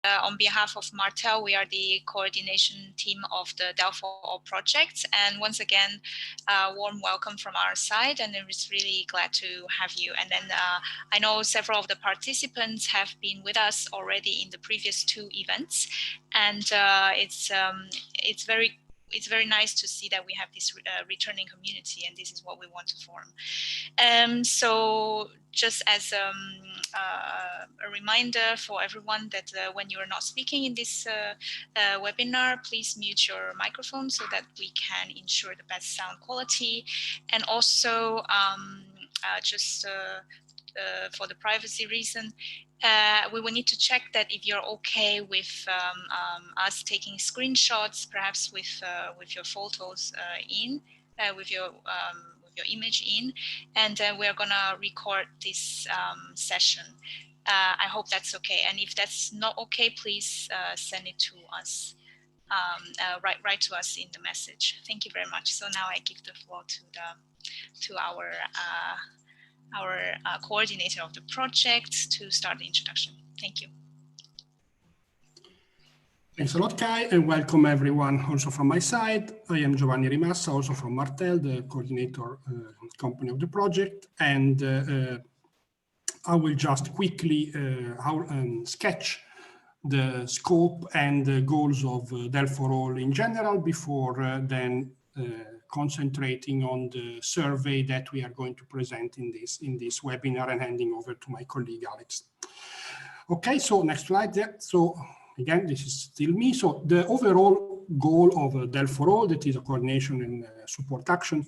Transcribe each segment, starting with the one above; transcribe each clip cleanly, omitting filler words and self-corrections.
On behalf of Martel, we are the coordination team of the DEL4ALL project. And once again, warm welcome from our side, and we're really glad to have you. And then I know several of the participants have been with us already in the previous two events, and it's very nice to see that we have this returning community, and this is what we want to form. So just as a reminder for everyone that when you are not speaking in this webinar, please mute your microphone so that we can ensure the best sound quality. And also just for the privacy reason, we will need to check that if you're okay with us taking screenshots, perhaps with your photos in, with your image in, and we're gonna record this session. I hope that's okay, and if that's not okay, please send it to us. Write to us in the message. Thank you very much. So now I give the floor to our coordinator of the project to start the introduction. Thank you. Thanks a lot, Kai, and welcome everyone also from my side. I am Giovanni Rimassa, also from Martel, the coordinator company of the project, and I will just quickly sketch the scope and the goals of DEL4ALL in general before then concentrating on the survey that we are going to present in this webinar and handing over to my colleague Alex. Okay, so next slide. Yeah. So again, this is still me. So the overall goal of DEL4ALL, that is a coordination and support action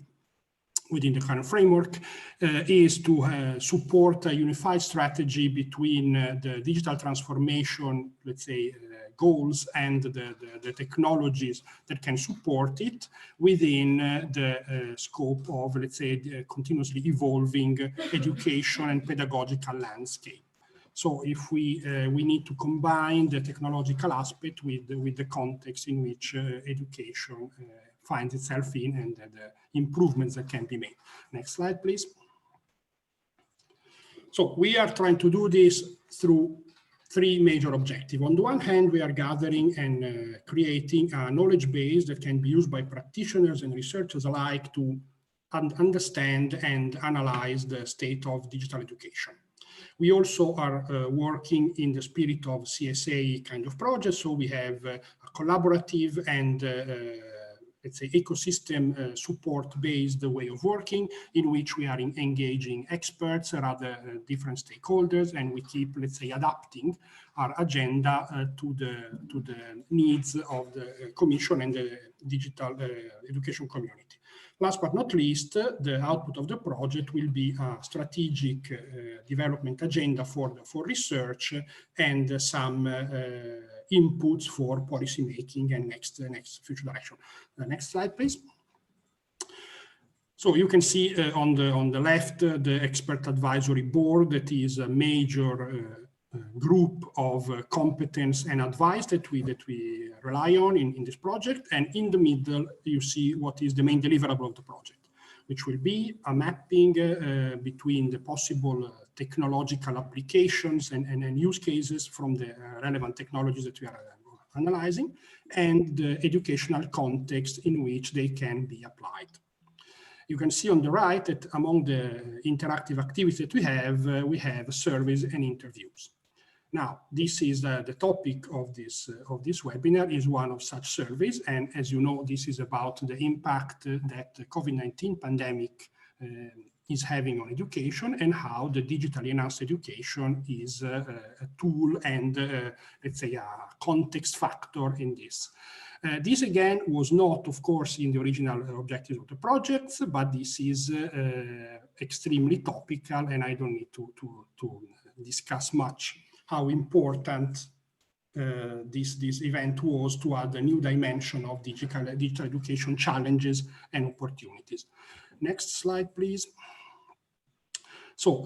within the current framework, is to support a unified strategy between the digital transformation, let's say, goals and the technologies that can support it within the scope of, let's say, the continuously evolving education and pedagogical landscape. So if we need to combine the technological aspect with the context in which education finds itself in and the improvements that can be made. Next slide, please. So we are trying to do this through three major objectives. On the one hand, we are gathering and creating a knowledge base that can be used by practitioners and researchers alike to understand and analyze the state of digital education. We also are working in the spirit of CSA kind of project, so we have a collaborative and let's say ecosystem support-based way of working, in which we are engaging experts or other different stakeholders, and we keep, let's say, adapting our agenda to the needs of the Commission and the digital education community. Last but not least, the output of the project will be a strategic development agenda for research and some inputs for policy making and next future direction. Next slide, please. So you can see on the left the expert advisory board, that is a major group of competence and advice that we rely on in this project, and in the middle you see what is the main deliverable of the project, which will be a mapping between the possible technological applications and use cases from the relevant technologies that we are analyzing, and the educational context in which they can be applied. You can see on the right that among the interactive activities that we have surveys and interviews. Now, this is the topic of this webinar is one of such surveys, and as you know, this is about the impact that the COVID-19 pandemic is having on education and how the digitally enhanced education is a tool and let's say a context factor in this. This again was not, of course, in the original objectives of the projects, but this is extremely topical, and I don't need to discuss much how important this event was to add a new dimension of digital education challenges and opportunities. Next slide, please. So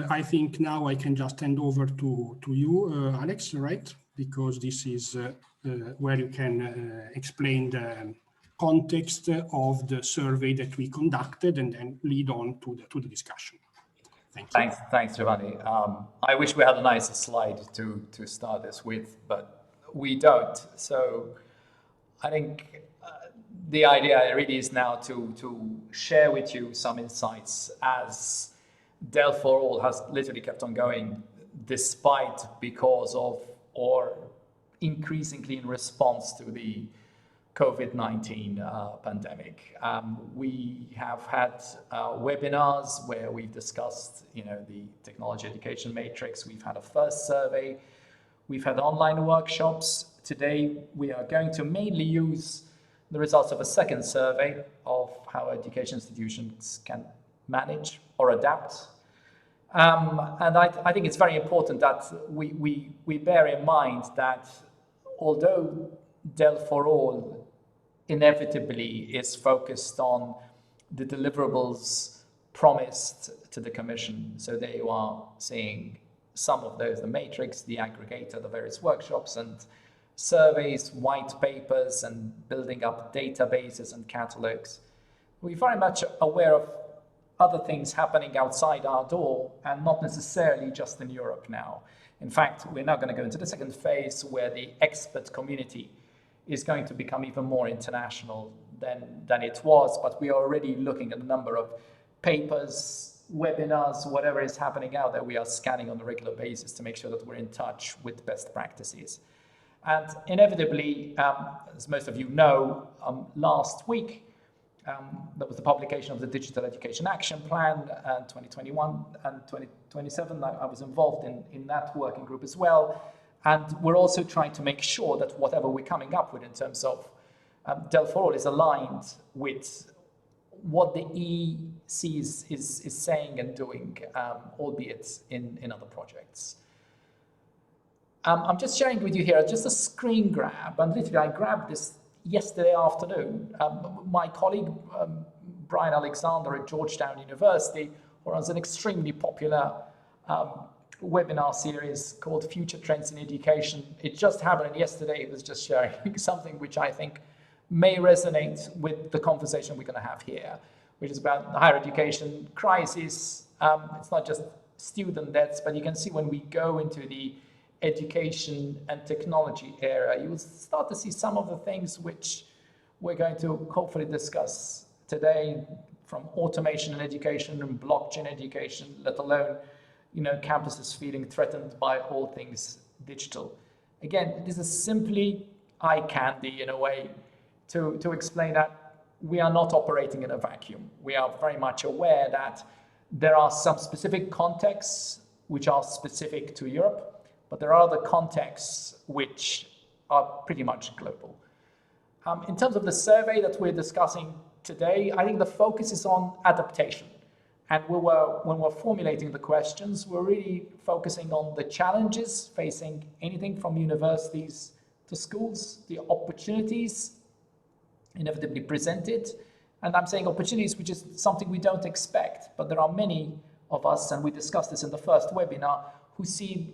I think now I can just hand over to you, Alex, right? Because this is where you can explain the context of the survey that we conducted and then lead on to the discussion. Thank you. Thanks, Giovanni. I wish we had a nicer slide to start this with, but we don't. So I think the idea really is now to share with you some insights as DEL4ALL has literally kept on going despite, because of, or increasingly in response to the COVID-19 pandemic. We have had webinars where we've discussed, the technology education matrix. We've had a first survey. We've had online workshops. Today, we are going to mainly use the results of a second survey of how education institutions can manage or adapt. And I think it's very important that we bear in mind that although DEL4ALL inevitably is focused on the deliverables promised to the Commission, so there you are seeing some of those, the matrix, the aggregator, the various workshops and surveys, white papers, and building up databases and catalogs. We're very much aware of other things happening outside our door, and not necessarily just in Europe now. In fact, we're now going to go into the second phase where the expert community is going to become even more international than it was, but we are already looking at a number of papers, webinars, whatever is happening out there. We are scanning on a regular basis to make sure that we're in touch with best practices. And inevitably, as most of you know, last week, there was the publication of the Digital Education Action Plan 2021 and 2027. I was involved in that working group as well. And we're also trying to make sure that whatever we're coming up with in terms of DEL4ALL is aligned with what the EC is saying and doing, albeit in other projects. I'm just sharing with you here just a screen grab, and literally I grabbed this yesterday afternoon. My colleague, Brian Alexander at Georgetown University, runs an extremely popular webinar series called Future Trends in Education. It just happened yesterday. It was just sharing something which I think may resonate with the conversation we're going to have here, which is about the higher education crisis. It's not just student debts, but you can see when we go into the education and technology area, you will start to see some of the things which we're going to hopefully discuss today, from automation in education and blockchain education, let alone, campuses feeling threatened by all things digital. Again, this is simply eye candy in a way to explain that we are not operating in a vacuum. We are very much aware that there are some specific contexts which are specific to Europe, but there are other contexts which are pretty much global. In terms of the survey that we're discussing today, I think the focus is on adaptation. And when we're formulating the questions, we're really focusing on the challenges facing anything from universities to schools, the opportunities inevitably presented. And I'm saying opportunities, which is something we don't expect, but there are many of us, and we discussed this in the first webinar, who see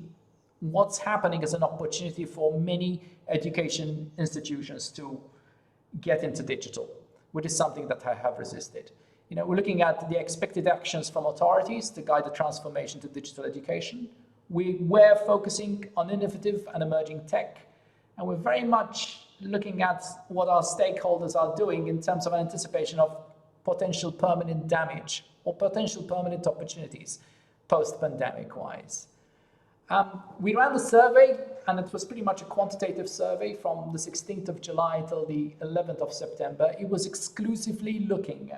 what's happening as an opportunity for many education institutions to get into digital, which is something that I have resisted. We're looking at the expected actions from authorities to guide the transformation to digital education. We were focusing on innovative and emerging tech, and we're very much looking at what our stakeholders are doing in terms of anticipation of potential permanent damage or potential permanent opportunities post-pandemic-wise. We ran the survey, and it was pretty much a quantitative survey from the 16th of July till the 11th of September. It was exclusively looking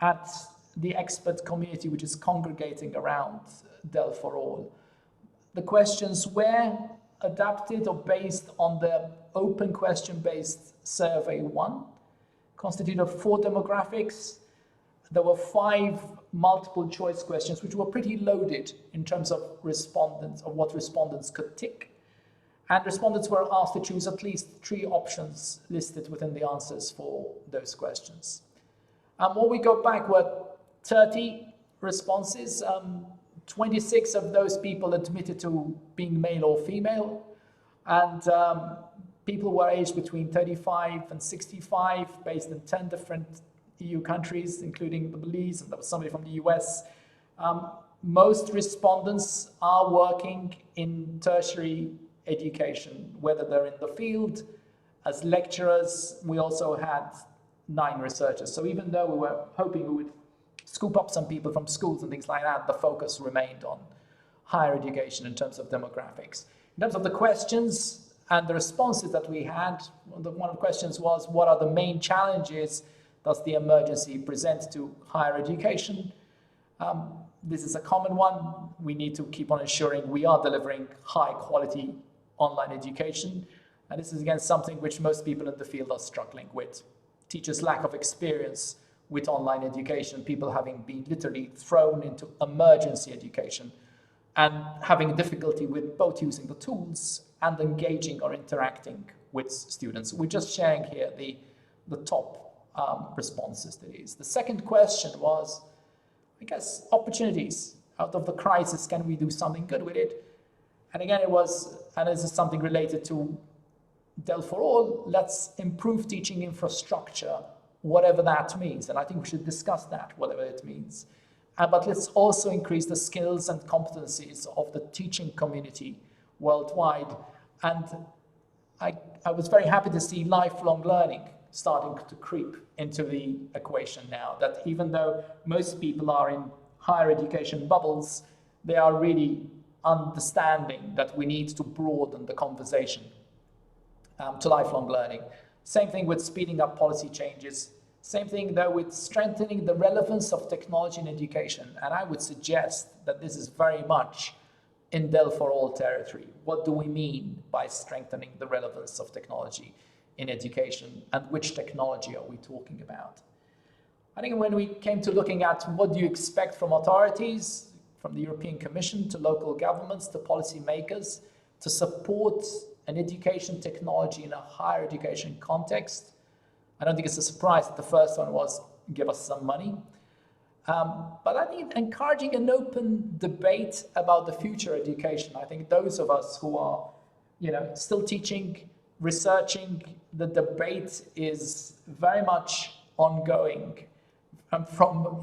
at the expert community which is congregating around DEL4ALL. The questions were adapted or based on the open question-based survey 1, constituted of 4 demographics. There were 5 multiple choice questions, which were pretty loaded in terms of respondents, of what respondents could tick. And respondents were asked to choose at least 3 options listed within the answers for those questions. When we go back, were 30 responses. 26 of those people admitted to being male or female, and people were aged between 35 and 65, based in 10 different EU countries, including the Belize, and there was somebody from the US. Most respondents are working in tertiary education, whether they're in the field as lecturers. We also had 9 researchers. So even though we were hoping we would scoop up some people from schools and things like that, the focus remained on higher education in terms of demographics. In terms of the questions and the responses that we had, one of the questions was, what are the main challenges does the emergency present to higher education? This is a common one. We need to keep on ensuring we are delivering high quality online education. And this is again something which most people in the field are struggling with. Teachers' lack of experience with online education, people having been literally thrown into emergency education and having difficulty with both using the tools and engaging or interacting with students. We're just sharing here the top responses to these. The second question was, I guess, opportunities. Out of the crisis, can we do something good with it? And again, it was, and this is something related to DEL4ALL, let's improve teaching infrastructure, whatever that means. And I think we should discuss that, whatever it means. But let's also increase the skills and competencies of the teaching community worldwide. And I was very happy to see lifelong learning starting to creep into the equation now, that even though most people are in higher education bubbles, they are really understanding that we need to broaden the conversation to lifelong learning. Same thing with speeding up policy changes. Same thing though with strengthening the relevance of technology in education. And I would suggest that this is very much in DEL4ALL territory. What do we mean by strengthening the relevance of technology in education, and which technology are we talking about? I think when we came to looking at what do you expect from authorities, from the European Commission to local governments to policymakers to support an education technology in a higher education context, I don't think it's a surprise that the first one was give us some money. But I think encouraging an open debate about the future education. I think those of us who are, still teaching, researching, the debate is very much ongoing. And from,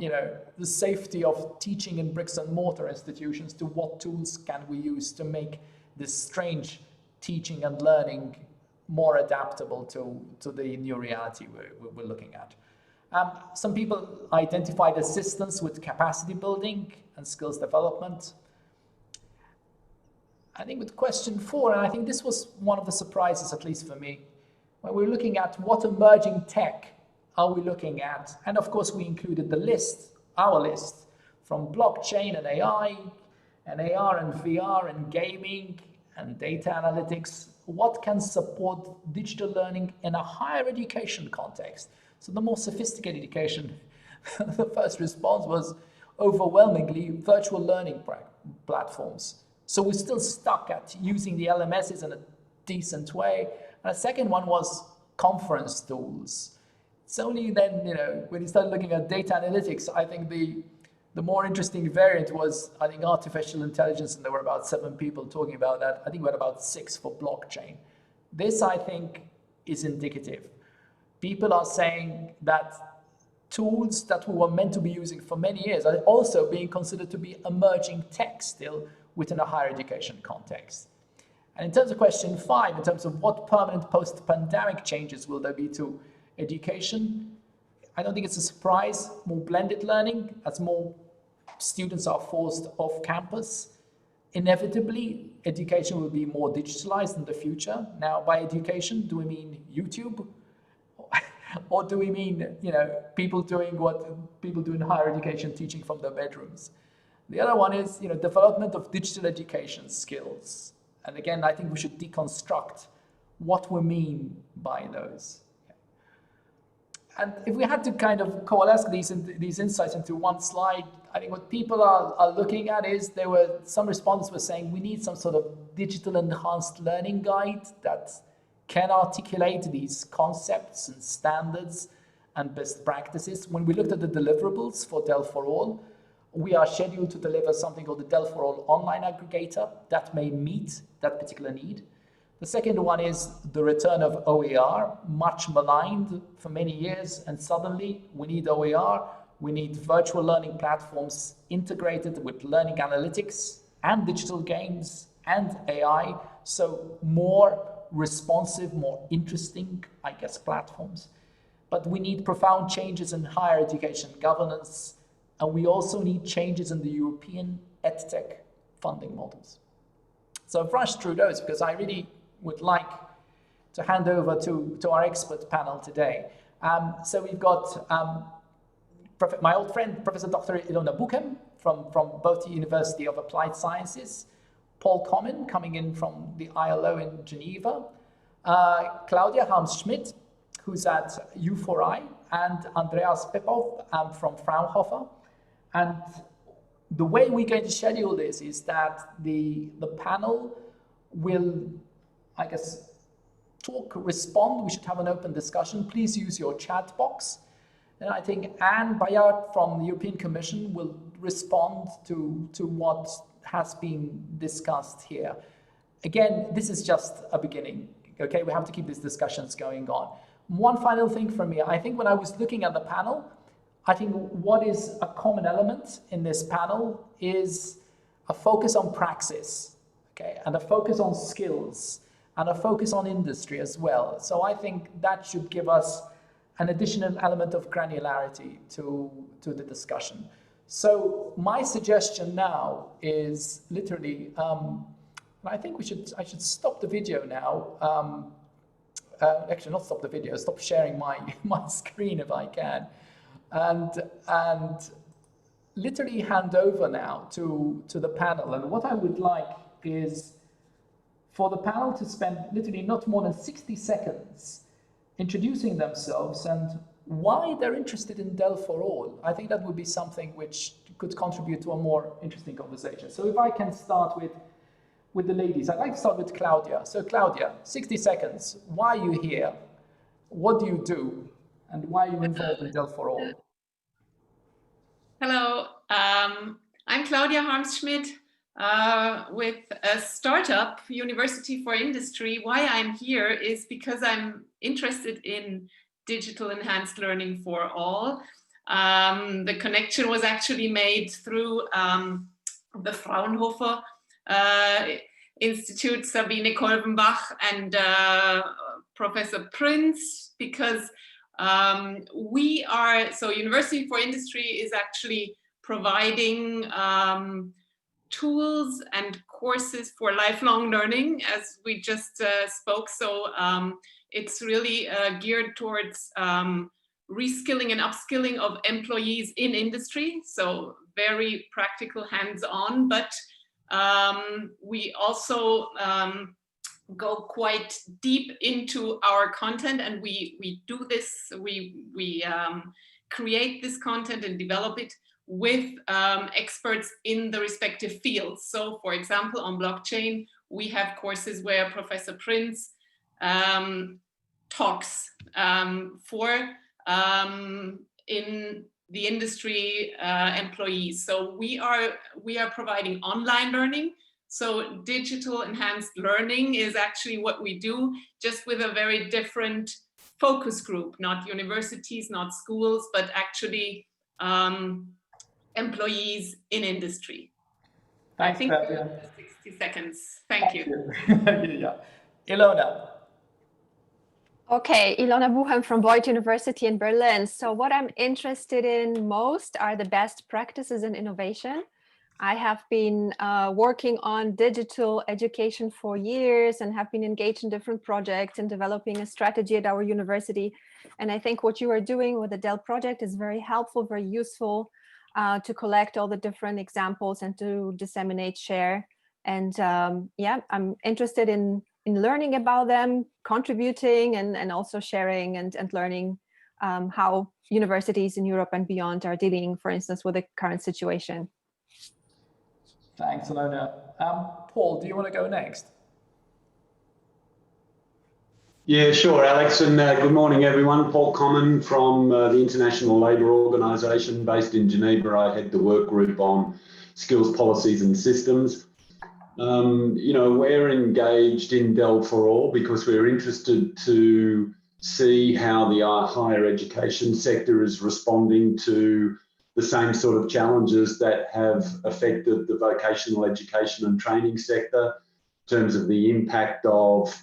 the safety of teaching in bricks and mortar institutions to what tools can we use to make this strange teaching and learning more adaptable to the new reality we're looking at. Some people identified assistance with capacity building and skills development. I think with question 4, and I think this was one of the surprises, at least for me, when we're looking at what emerging tech are we looking at, and of course we included the list, our list, from blockchain and AI, and AR and VR and gaming and data analytics, what can support digital learning in a higher education context? So the more sophisticated education, the first response was overwhelmingly virtual learning platforms. So we're still stuck at using the LMSs in a decent way. And the second one was conference tools. It's only then, when you start looking at data analytics, I think the more interesting variant was, I think, artificial intelligence, and there were about 7 people talking about that. I think we had about 6 for blockchain. This, I think, is indicative. People are saying that tools that we were meant to be using for many years are also being considered to be emerging tech still within a higher education context. And in terms of question 5, in terms of what permanent post-pandemic changes will there be to education, I don't think it's a surprise. More blended learning, as more students are forced off campus. Inevitably, education will be more digitalized in the future. Now, by education, do we mean YouTube? Or do we mean, people doing what people do in higher education, teaching from their bedrooms? The other one is, development of digital education skills. And again, I think we should deconstruct what we mean by those. And if we had to kind of coalesce these insights into one slide, I think what people are looking at is some respondents were saying we need some sort of digital enhanced learning guide that can articulate these concepts and standards and best practices. When we looked at the deliverables for DEL4ALL, we are scheduled to deliver something called the DEL4ALL online aggregator that may meet that particular need. The second one is the return of OER, much maligned for many years, and suddenly we need OER. We need virtual learning platforms integrated with learning analytics and digital games and AI. So more responsive, more interesting, I guess, platforms. But we need profound changes in higher education governance, and we also need changes in the European EdTech funding models. So I've rushed through those because I really would like to hand over to our expert panel today. So we've got my old friend, Professor Dr. Ilona Buchem from both the University of Applied Sciences, Paul Comyn coming in from the ILO in Geneva, Claudia Harms-Schmidt, who's at U4I, and Andreas Pepov from Fraunhofer. And the way we're going to schedule this is that the panel will, I guess, talk, respond. We should have an open discussion. Please use your chat box. And I think Anne Bayard from the European Commission will respond to what has been discussed here. Again, this is just a beginning. Okay, we have to keep these discussions going on. One final thing from me. I think when I was looking at the panel, I think what is a common element in this panel is a focus on praxis, okay, and a focus on skills, and a focus on industry as well. So I think that should give us an additional element of granularity to the discussion. So my suggestion now is literally, I think I should stop the video now. Actually, not stop the video, stop sharing my screen if I can. And literally hand over now to the panel. And what I would like is for the panel to spend literally not more than 60 seconds introducing themselves and why they're interested in DEL4ALL. I think that would be something which could contribute to a more interesting conversation. So if I can start with the ladies, I'd like to start with Claudia. So Claudia, 60 seconds. Why are you here? What do you do? And why are you involved in DEL4ALL? Hello, I'm Claudia Harms-Schmidt with a startup, University for Industry. Why I'm here is because I'm interested in digital enhanced learning for all. The connection was actually made through the Fraunhofer Institute, Sabine Kolbenbach and Professor Prinz, because University for Industry is actually providing tools and courses for lifelong learning, as we just spoke. So it's really geared towards reskilling and upskilling of employees in industry. So very practical, hands-on, but we also go quite deep into our content, and we do this, we create this content and develop it with experts in the respective fields. So for example, on blockchain, we have courses where Professor Prinz talks for in the industry employees. So we are providing online learning. So digital enhanced learning is actually what we do, just with a very different focus group, not universities, not schools, but actually employees in industry. Thanks, I think Claudia. 60 seconds. Thank you. Yeah. Ilona. Okay, Ilona Buchem from Beuth University in Berlin. So what I'm interested in most are the best practices in innovation. I have been working on digital education for years and have been engaged in different projects and developing a strategy at our university. And I think what you are doing with the DEL project is very helpful, very useful to collect all the different examples and to disseminate, share. And yeah, I'm interested in learning about them, contributing and also sharing and learning how universities in Europe and beyond are dealing, for instance, with the current situation. Thanks, Ilona. Paul, do you want to go next? Yeah, sure, Alex, and good morning, everyone. Paul Comyn from the International Labour Organisation based in Geneva. I head the work group on skills, policies and systems. You know, we're engaged in DEL4ALL because we're interested to see how the higher education sector is responding to the same sort of challenges that have affected the vocational education and training sector in terms of the impact of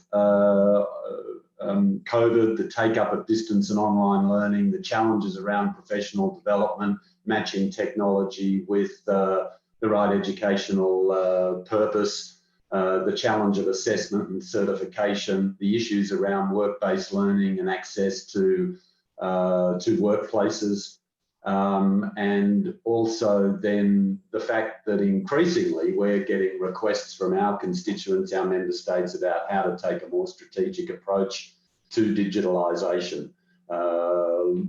COVID, the take-up of distance and online learning, the challenges around professional development, matching technology with the right educational purpose, the challenge of assessment and certification, the issues around work-based learning and access to workplaces, and also then the fact that increasingly we're getting requests from our constituents, our member states, about how to take a more strategic approach to digitalisation,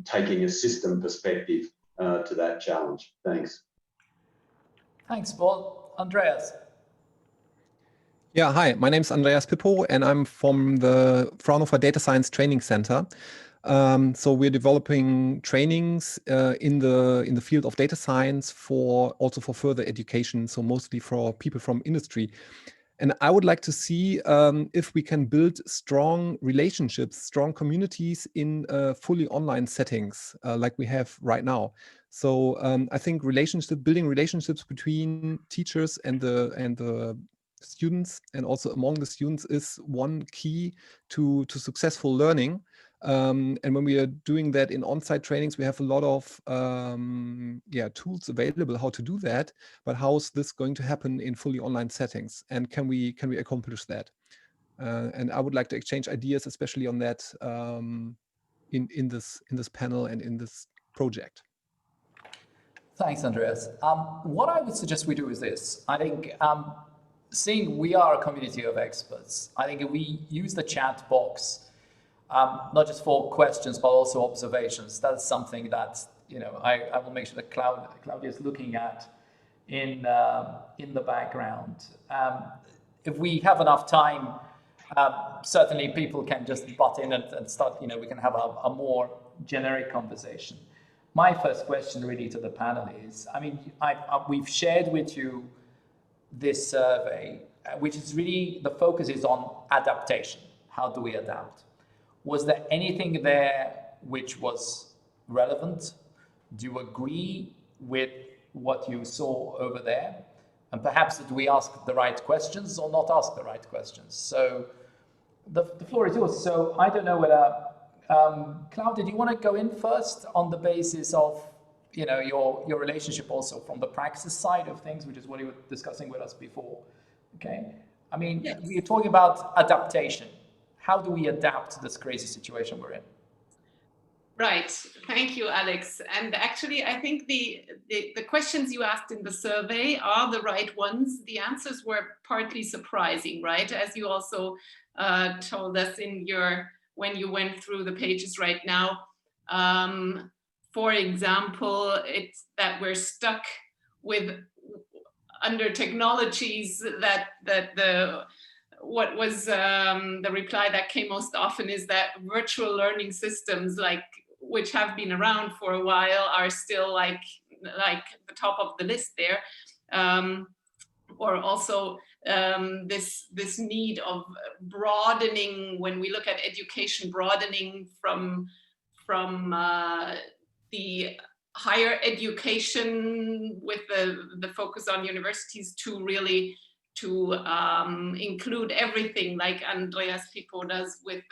taking a system perspective to that challenge. Thanks. Thanks, Paul. Andreas. Yeah, hi, my name is Andreas Pippo and I'm from the Fraunhofer Data Science Training Center. So we're developing trainings in the field of data science also for further education, so mostly for people from industry. And I would like to see if we can build strong relationships, strong communities in fully online settings like we have right now. So I think building relationships between teachers and the students and also among the students is one key to successful learning. And when we are doing that in on-site trainings, we have a lot of tools available how to do that. But how is this going to happen in fully online settings? And can we accomplish that? And I would like to exchange ideas, especially on that in this panel and in this project. Thanks, Andreas. What I would suggest we do is this. I think seeing we are a community of experts, I think if we use the chat box, not just for questions, but also observations, that's something that, I will make sure that Claudia is looking at in the background. If we have enough time, certainly people can just butt in and start, we can have a more generic conversation. My first question really to the panel is, we've shared with you this survey, which is really, the focus is on adaptation. How do we adapt? Was there anything there which was relevant? Do you agree with what you saw over there? And perhaps did we ask the right questions or not ask the right questions? So the floor is yours. So I don't know whether, Claudia, do you want to go in first on the basis of your relationship also from the praxis side of things, which is what you were discussing with us before? Okay. Yes. We're talking about adaptation. How do we adapt to this crazy situation we're in? Right. Thank you, Alex. And actually, I think the questions you asked in the survey are the right ones. The answers were partly surprising, right? As you also told us when you went through the pages right now. For example, it's that we're stuck under technologies what was the reply that came most often is that virtual learning systems, which have been around for a while, are still like the top of the list there, or also this need of broadening, when we look at education, broadening from the higher education with the focus on universities to include everything, like Andreas Pippo does with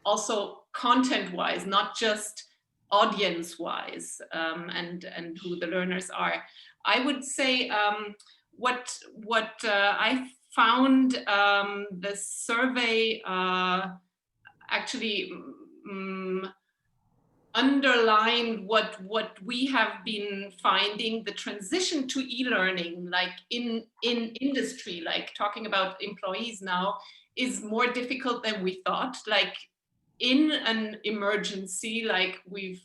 also content-wise, not just audience-wise, and who the learners are. I would say what I found the survey actually underlined what we have been finding. The transition to e-learning, like in industry, like talking about employees now, is more difficult than we thought. Like in an emergency like we're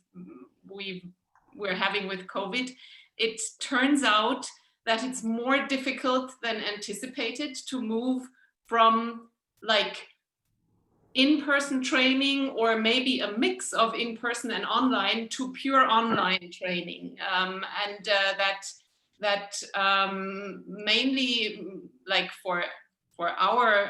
having with COVID, it turns out that it's more difficult than anticipated to move from like in-person training, or maybe a mix of in-person and online, to pure online training, and that mainly, like for our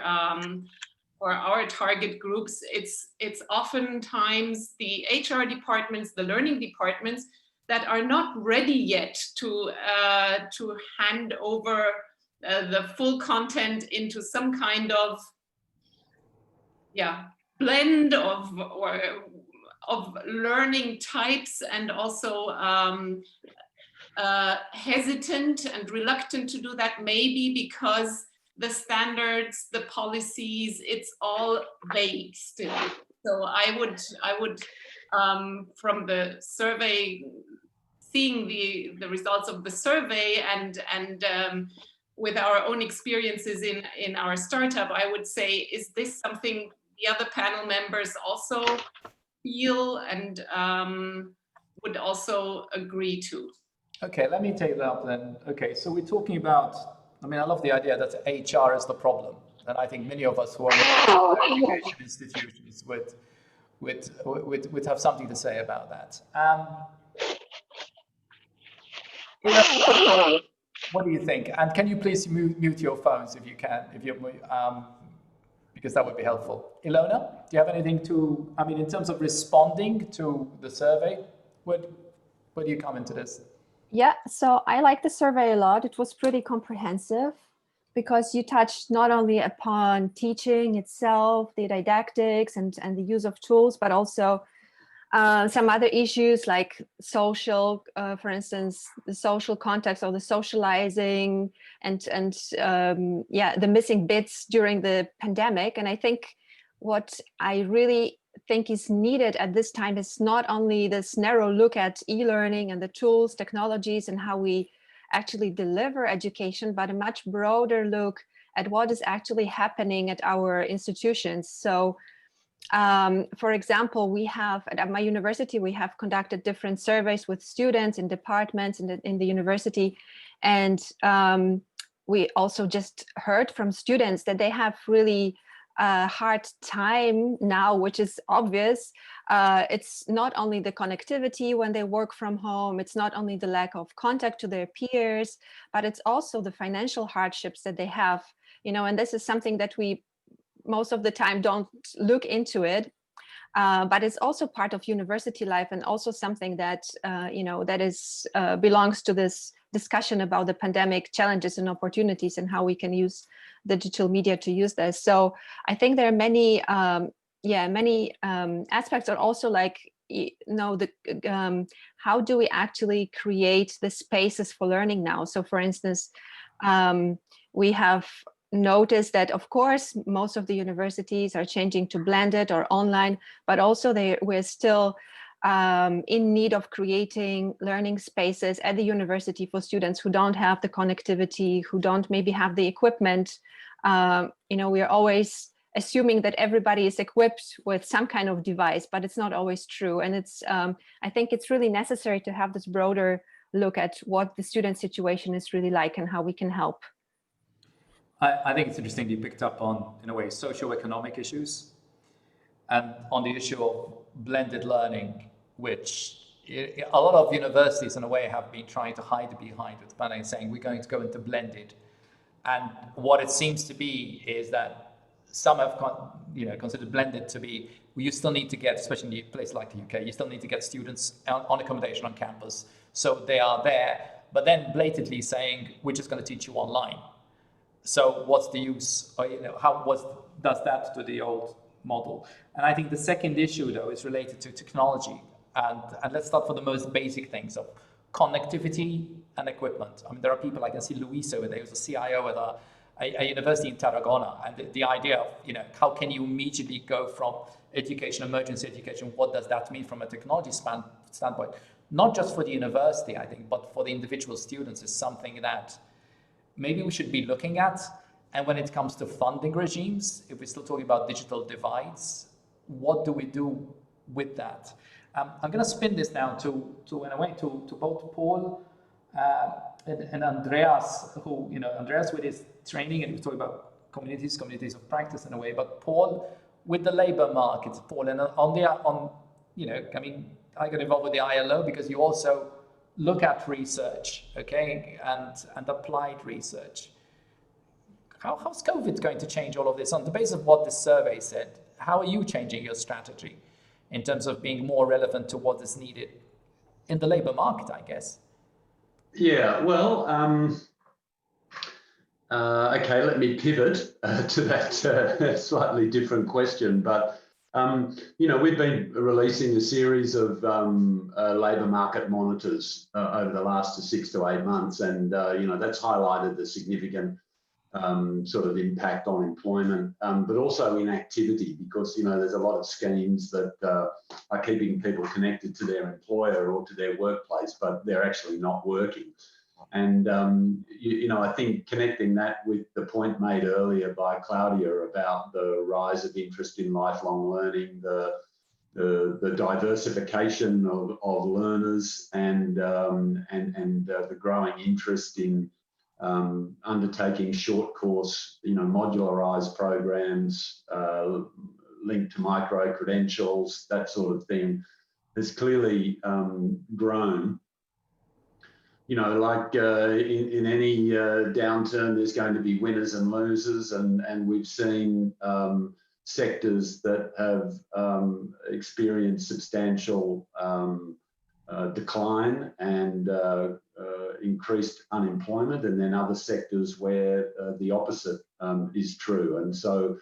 or our target groups, it's oftentimes the HR departments, the learning departments that are not ready yet to hand over the full content into some kind of blend of learning types, and also hesitant and reluctant to do that, maybe because the standards, the policies, it's all vague still. So I would from the survey, seeing the results of the survey and with our own experiences in our startup, I would say, is this something the other panel members also feel and would also agree to? Okay, let me take that up then. Okay, so we're talking about, I mean, I love the idea that HR is the problem. And I think many of us who are in education institutions would have something to say about that. What do you think? And can you please mute your phones if you can, because that would be helpful. Ilona, do you have anything to, I mean, in terms of responding to the survey, where do you come into this? Yeah, so I like the survey a lot. It was pretty comprehensive because you touched not only upon teaching itself, the didactics and the use of tools, but also some other issues like social, for instance, the social context or the socializing and the missing bits during the pandemic. And I think what I really think is needed at this time is not only this narrow look at e-learning and the tools, technologies, and how we actually deliver education, but a much broader look at what is actually happening at our institutions. So for example, we have at my university, we have conducted different surveys with students in departments in the university. And we also just heard from students that they have really a hard time now, which is obvious. It's not only the connectivity when they work from home, it's not only the lack of contact to their peers, but it's also the financial hardships that they have, you know, and this is something that we most of the time don't look into it, but it's also part of university life and also something that, you know, that is belongs to this discussion about the pandemic challenges and opportunities and how we can use digital media to use this. So I think there are many, many aspects are also like, you know, the how do we actually create the spaces for learning now? So for instance, we have noticed that, of course, most of the universities are changing to blended or online, but also we're still in need of creating learning spaces at the university for students who don't have the connectivity, who don't maybe have the equipment. You know, we're always assuming that everybody is equipped with some kind of device, but it's not always true. And it's, I think it's really necessary to have this broader look at what the student situation is really like and how we can help. I think it's interesting you picked up on, in a way, socioeconomic issues and on the issue of blended learning, which a lot of universities, in a way, have been trying to hide behind with planning, saying we're going to go into blended. And what it seems to be is that some have considered blended to be, you still need to get, especially in a place like the UK, you still need to get students on accommodation on campus. So they are there, but then blatantly saying, we're just going to teach you online. So what's the use, or, you know, does that to the old model? And I think the second issue, though, is related to technology. And let's start for the most basic things of connectivity and equipment. I mean, there are people, I can see Luis over there, who's a CIO at a university in Tarragona. And the idea of, you know, how can you immediately go from education, emergency education, what does that mean from a technology standpoint? Not just for the university, I think, but for the individual students is something that maybe we should be looking at. And when it comes to funding regimes, if we're still talking about digital divides, what do we do with that? I'm going to spin this now to in a way, to both Paul and Andreas, who, you know, Andreas with his training, and we're talking about communities of practice in a way, but Paul with the labor markets, Paul, and you know, I mean, I got involved with the ILO because you also look at research, okay, and applied research. how's COVID going to change all of this? On the basis of what this survey said, how are you changing your strategy in terms of being more relevant to what is needed in the labor market, I guess? Yeah, well, okay, let me pivot to that slightly different question. But, you know, we've been releasing a series of labour market monitors over the last 6 to 8 months. And, you know, that's highlighted the significant sort of impact on employment, but also inactivity, because, you know, there's a lot of schemes that are keeping people connected to their employer or to their workplace, but they're actually not working. And, you know, I think connecting that with the point made earlier by Claudia about the rise of interest in lifelong learning, the diversification of learners, and the growing interest in undertaking short course, you know, modularized programs linked to micro credentials, that sort of thing, has clearly grown. You know, like in any downturn, there's going to be winners and losers, and we've seen sectors that have experienced substantial decline and increased unemployment, and then other sectors where the opposite is true. And so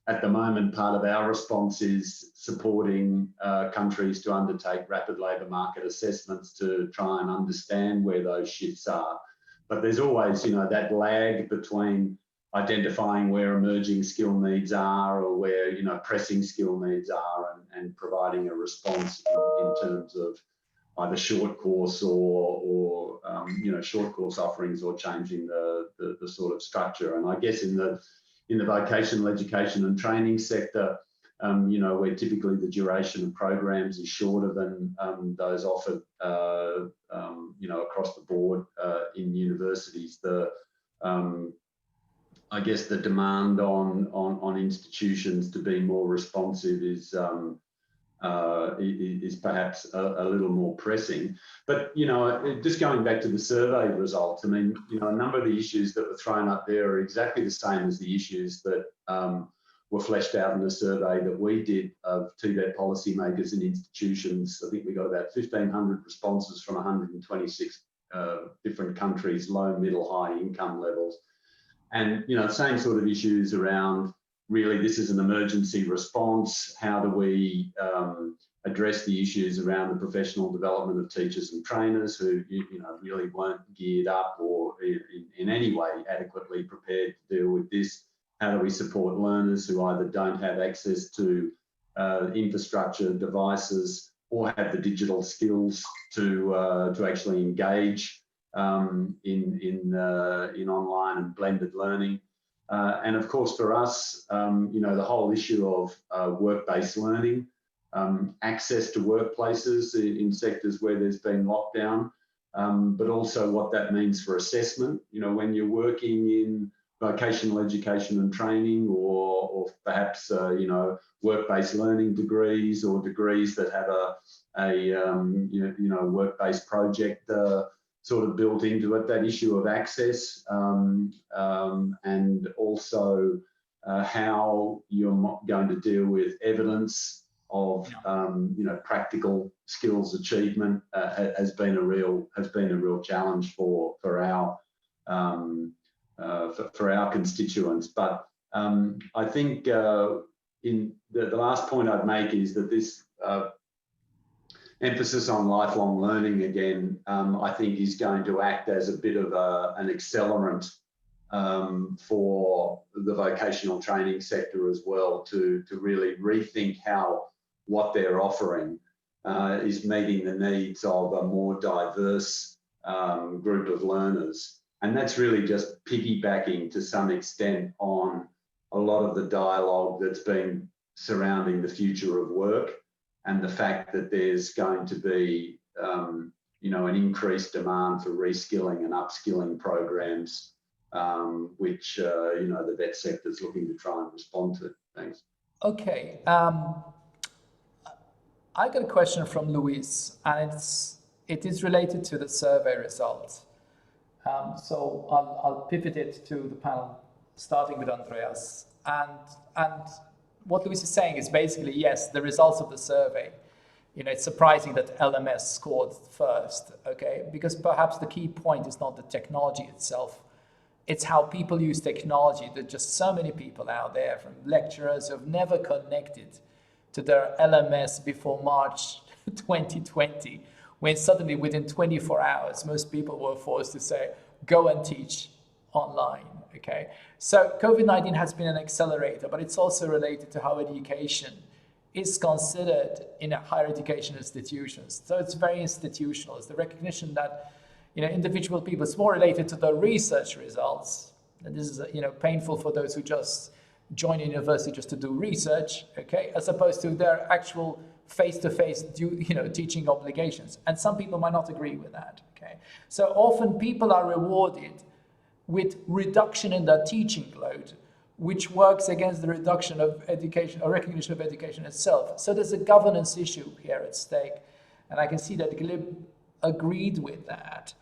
at the moment, part of our response is supporting countries to undertake rapid labour market assessments to try and understand where those shifts are. But there's always, you know, that lag between identifying where emerging skill needs are, or where, you know, pressing skill needs are, and providing a response in terms of either short course or you know, short course offerings, or changing the sort of structure. And I guess in the vocational education and training sector, you know, where typically the duration of programs is shorter than those offered, you know, across the board in universities, I guess the demand on institutions to be more responsive is perhaps a little more pressing. But, you know, just going back to the survey results, I mean, you know, a number of the issues that were thrown up there are exactly the same as the issues that were fleshed out in the survey that we did of TVET policymakers and institutions. I think we got about 1,500 responses from 126 different countries, low, middle, high income levels. And, you know, same sort of issues around, really, this is an emergency response. How do we address the issues around the professional development of teachers and trainers who, you know, really weren't geared up or in any way adequately prepared to deal with this? How do we support learners who either don't have access to infrastructure, devices, or have the digital skills to actually engage in online and blended learning? And of course, for us, you know, the whole issue of work-based learning, access to workplaces in sectors where there's been lockdown, but also what that means for assessment. You know, when you're working in vocational education and training, or perhaps, you know, work-based learning degrees, or degrees that have you know, work-based project sort of built into it, that issue of access, and also how you're going to deal with evidence of you know, practical skills achievement has been a real challenge for our constituents. But I think in the last point I'd make is that this emphasis on lifelong learning again, I think, is going to act as a bit of an accelerant for the vocational training sector as well, to really rethink how what they're offering is meeting the needs of a more diverse group of learners. And that's really just piggybacking to some extent on a lot of the dialogue that's been surrounding the future of work, and the fact that there's going to be, you know, an increased demand for reskilling and upskilling programs, which, you know, the vet sector is looking to try and respond to. Thanks. Okay. I got a question from Luis, and it is related to the survey results. So I'll pivot it to the panel starting with Andreas. And what Luis is saying is basically, yes, the results of the survey, you know, it's surprising that LMS scored first, okay? Because perhaps the key point is not the technology itself, it's how people use technology. There are just so many people out there, from lecturers who have never connected to their LMS before March 2020, when suddenly within 24 hours, most people were forced to say, go and teach online, okay? So COVID-19 has been an accelerator, but it's also related to how education is considered in higher education institutions. So it's very institutional. It's the recognition that, you know, individual people, it's more related to the research results. And this is, you know, painful for those who just join a university just to do research, okay, as opposed to their actual face-to-face, you know, teaching obligations. And some people might not agree with that, okay? So often people are rewarded with reduction in their teaching load, which works against the reduction of education or recognition of education itself. So there's a governance issue here at stake. And I can see that Glib agreed with that.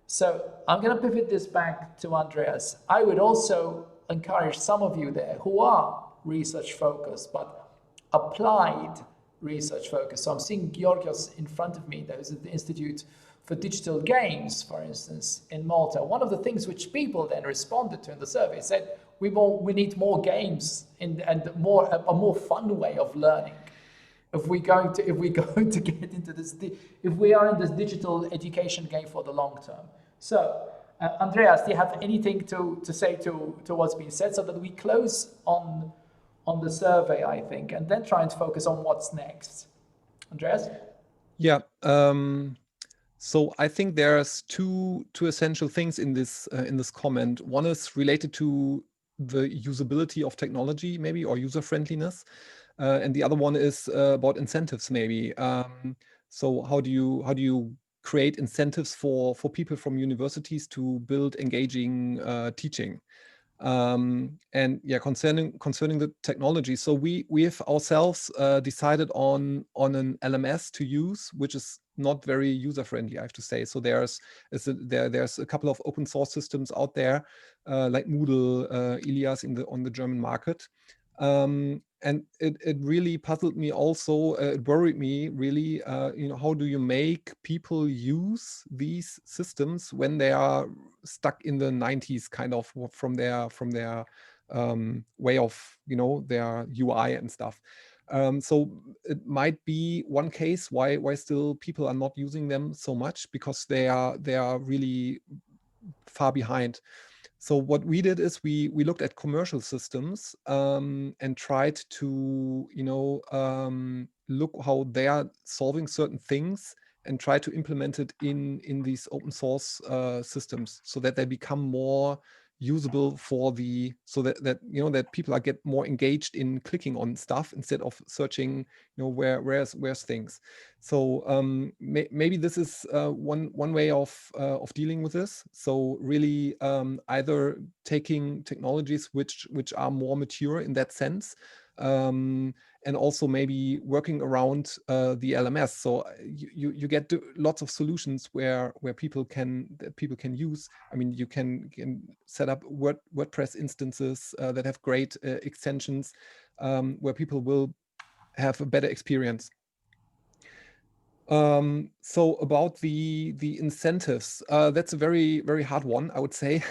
So I'm going to pivot this back to Andreas. I would also encourage some of you there who are research focused, but applied research focused. So I'm seeing Georgios in front of me. There's the Institute for Digital Games, for instance, in Malta. One of the things which people then responded to in the survey said, we need more games and a more fun way of learning. If we're going to get into this, if we are in this digital education game for the long term. So, Andreas, do you have anything to say to what's been said, so that we close on the survey, I think, and then try and focus on what's next? Andreas? Yeah. So I think there's two essential things in this comment. One is related to the usability of technology, maybe, or user friendliness. And the other one is about incentives, maybe. So how do you create incentives for people from universities to build engaging teaching? And yeah, concerning the technology, so we have ourselves decided on an LMS to use, which is not very user friendly, I have to say. So there's a couple of open source systems out there, like Moodle, Ilias on the German market. And it really puzzled me also, it worried me really, you know, how do you make people use these systems when they are stuck in the 90s, kind of, from their way of, you know, their UI and stuff. So it might be one case why still people are not using them so much, because they are really far behind. So what we did is we looked at commercial systems and tried to, you know, look how they are solving certain things and try to implement it in these open source systems, so that they become more usable so that you know, that people get more engaged in clicking on stuff instead of searching, you know, where's things. So maybe this is one way of dealing with this. So really either taking technologies which are more mature in that sense, and also maybe working around the LMS. So you get lots of solutions where people can use. I mean, you can set up WordPress instances that have great extensions, where people will have a better experience. So about the incentives, that's a very, very hard one, I would say.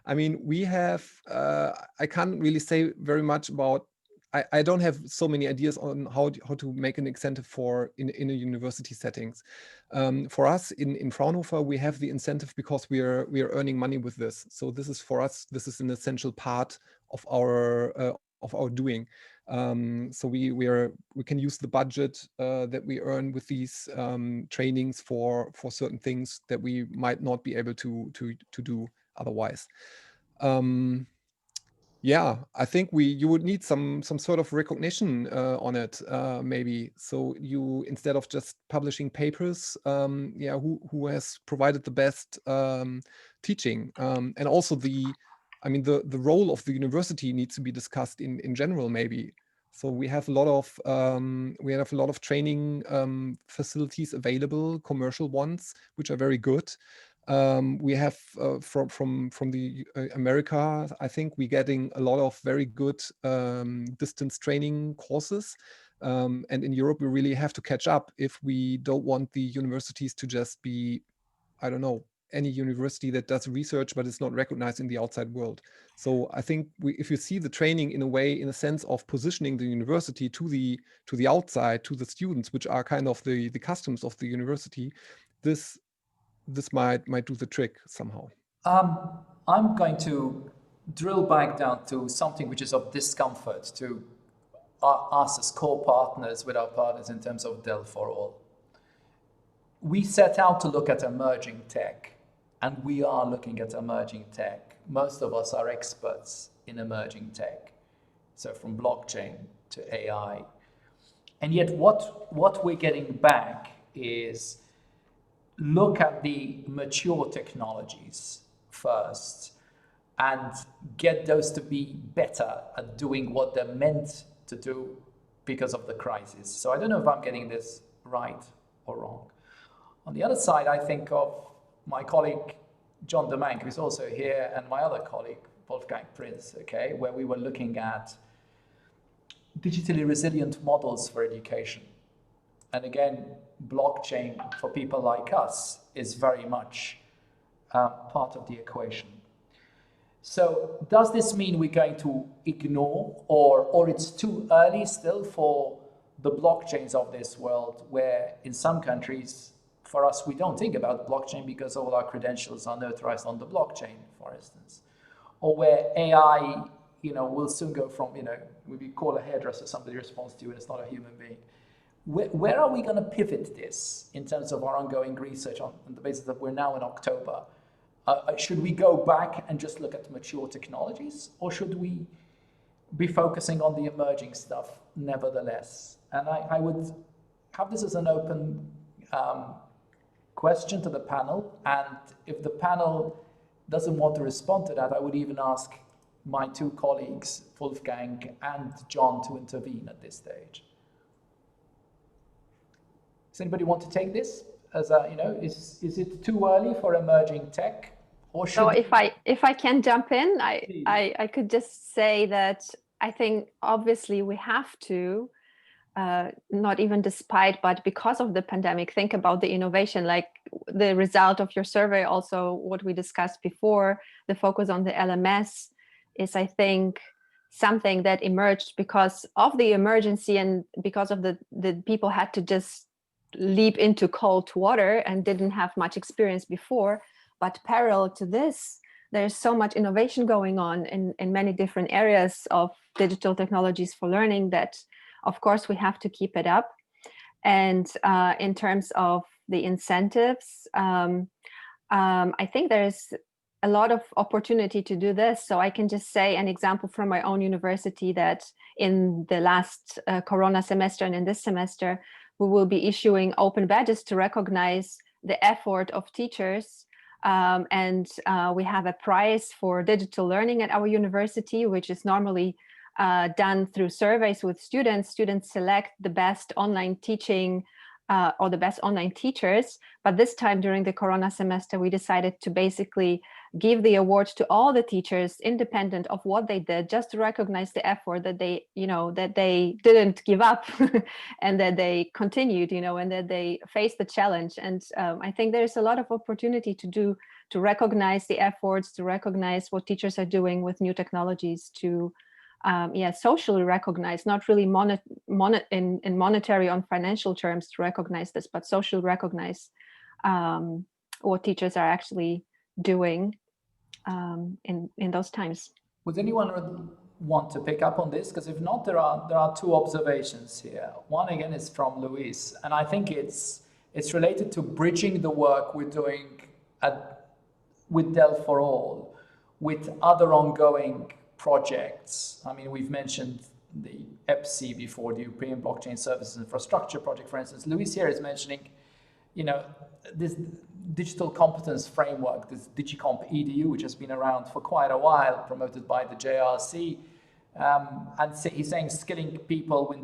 I mean, we have, I can't really say very much about, I don't have so many ideas on how to make an incentive in a university settings. For us in Fraunhofer, we have the incentive because we are earning money with this. So this is, for us, this is an essential part of our doing. So we can use the budget that we earn with these trainings for certain things that we might not be able to do otherwise. Yeah, I think you would need some sort of recognition on it, maybe. So you, instead of just publishing papers, yeah, who has provided the best teaching, and also the role of the university needs to be discussed in general, maybe. So we have a lot of training facilities available, commercial ones, which are very good. We have from the America, I think we're getting a lot of very good distance training courses. And in Europe, we really have to catch up if we don't want the universities to just be, I don't know, any university that does research, but it's not recognized in the outside world. So I think if you see the training in a way, in a sense of positioning the university to the outside, to the students, which are kind of the customs of the university, this might do the trick somehow. I'm going to drill back down to something which is of discomfort to us as core partners with our partners in terms of DEL4ALL. We set out to look at emerging tech, and we are looking at emerging tech. Most of us are experts in emerging tech, so from blockchain to AI. And yet what we're getting back is look at the mature technologies first and get those to be better at doing what they're meant to do because of the crisis. So I don't know if I'm getting this right or wrong. On the other side, I think of my colleague, John Demank, who's also here, and my other colleague, Wolfgang Prinz, okay, where we were looking at digitally resilient models for education. And again, blockchain for people like us is very much part of the equation. So does this mean we're going to ignore, or it's too early still for the blockchains of this world, where in some countries, for us, we don't think about blockchain because all our credentials are notarized on the blockchain, for instance, or where AI, will soon go from, we call a hairdresser, somebody responds to you and it's not a human being. Where are we going to pivot this in terms of our ongoing research on the basis that we're now in October? Should we go back and just look at mature technologies, or should we be focusing on the emerging stuff nevertheless? And I would have this as an open question to the panel, and if the panel doesn't want to respond to that, I would even ask my two colleagues, Wolfgang and John, to intervene at this stage. Does anybody want to take this as a, is it too early for emerging tech? Or should so if I can jump in, I could just say that I think obviously we have to, not even despite, but because of the pandemic, think about the innovation, like the result of your survey, also what we discussed before, the focus on the LMS is, I think, something that emerged because of the emergency and because of the people had to just leap into cold water and didn't have much experience before. But parallel to this, there's so much innovation going on in many different areas of digital technologies for learning that, of course, we have to keep it up. And in terms of the incentives, I think there's a lot of opportunity to do this. So I can just say an example from my own university that in the last Corona semester and in this semester, we will be issuing open badges to recognize the effort of teachers. And we have a prize for digital learning at our university, which is normally done through surveys with students. Students select the best online teaching or the best online teachers. But this time during the Corona semester, we decided to basically give the award to all the teachers, independent of what they did, just to recognize the effort that they, that they didn't give up and that they continued, and that they faced the challenge. And I think there's a lot of opportunity to recognize the efforts, to recognize what teachers are doing with new technologies, to socially recognize, not really in monetary on financial terms to recognize this, but socially recognize what teachers are actually doing in those times. Would anyone want to pick up on this? Because if not, there are two observations here. One again is from Luis, and I think it's related to bridging the work we're doing with DEL4ALL with other ongoing projects. I mean, we've mentioned the EPSI before, the European Blockchain Services Infrastructure Project, for instance. Luis here is mentioning, this digital competence framework, this DigiComp EDU, which has been around for quite a while, promoted by the JRC. And he's saying skilling people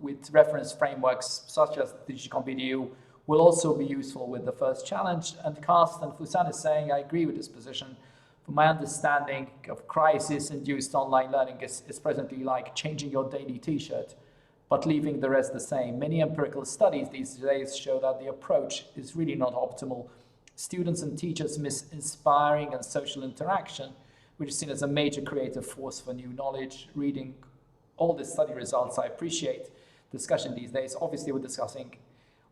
with reference frameworks such as DigiComp EDU will also be useful with the first challenge. And Carsten Fusan is saying, I agree with this position. From my understanding of crisis-induced online learning is presently like changing your daily t-shirt, but leaving the rest the same. Many empirical studies these days show that the approach is really not optimal. Students and teachers miss inspiring and social interaction, which is seen as a major creative force for new knowledge. Reading all the study results, I appreciate discussion these days. Obviously, we're discussing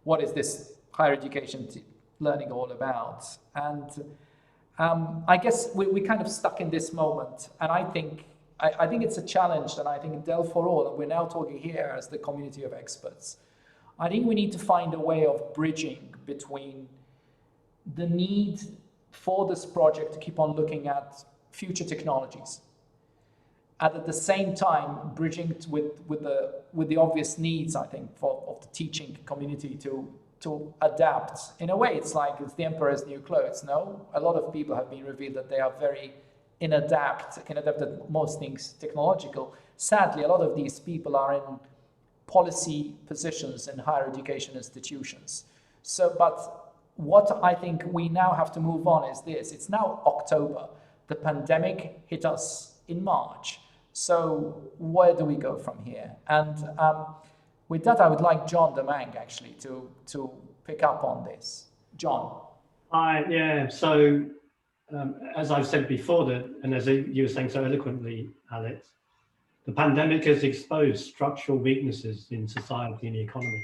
what is this higher education learning all about. And I guess we're kind of stuck in this moment. And I think it's a challenge, and I think DEL4ALL, and we're now talking here as the community of experts, I think we need to find a way of bridging between the need for this project to keep on looking at future technologies, and at the same time bridging with the obvious needs, I think, of the teaching community to adapt. In a way, it's like it's the emperor's new clothes. No, a lot of people have been revealed that they are very inadept, can adapt at most things technological. Sadly, a lot of these people are in policy positions in higher education institutions. So, but what I think we now have to move on is this. It's now October. The pandemic hit us in March. So where do we go from here? And with that, I would like John Demang actually to pick up on this. John. Yeah, so as I've said before, and as you were saying so eloquently, Alex, the pandemic has exposed structural weaknesses in society and the economy.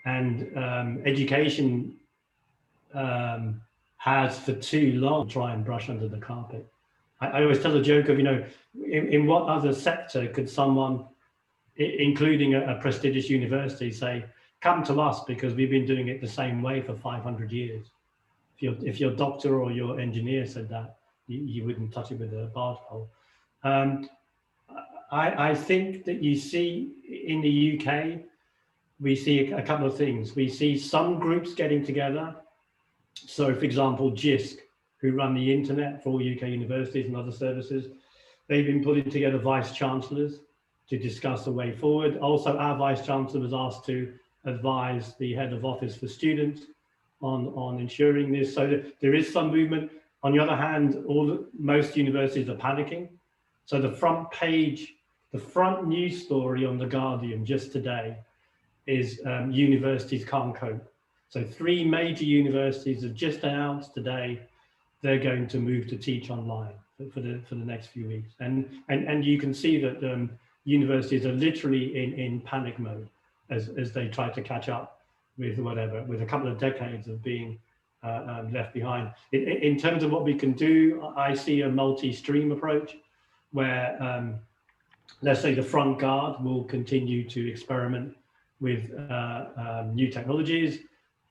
And education has for too long tried and brush under the carpet. I always tell a joke of, in what other sector could someone, including a prestigious university, say, come to us because we've been doing it the same way for 500 years. If your doctor or your engineer said that, you wouldn't touch it with a barge pole. I think that you see in the UK, we see a couple of things. We see some groups getting together. So, for example, JISC, who run the internet for all UK universities and other services, they've been putting together vice chancellors to discuss the way forward. Also, our vice chancellor was asked to advise the head of office for students on ensuring this. So there is some movement. On the other hand, most universities are panicking. So the front page, the front news story on The Guardian just today is universities can't cope. So 3 major universities have just announced today they're going to move to teach online for the next few weeks. And you can see that universities are literally in panic mode as they try to catch up with a couple of decades of being left behind. In terms of what we can do, I see a multi-stream approach where, let's say, the front guard will continue to experiment with new technologies.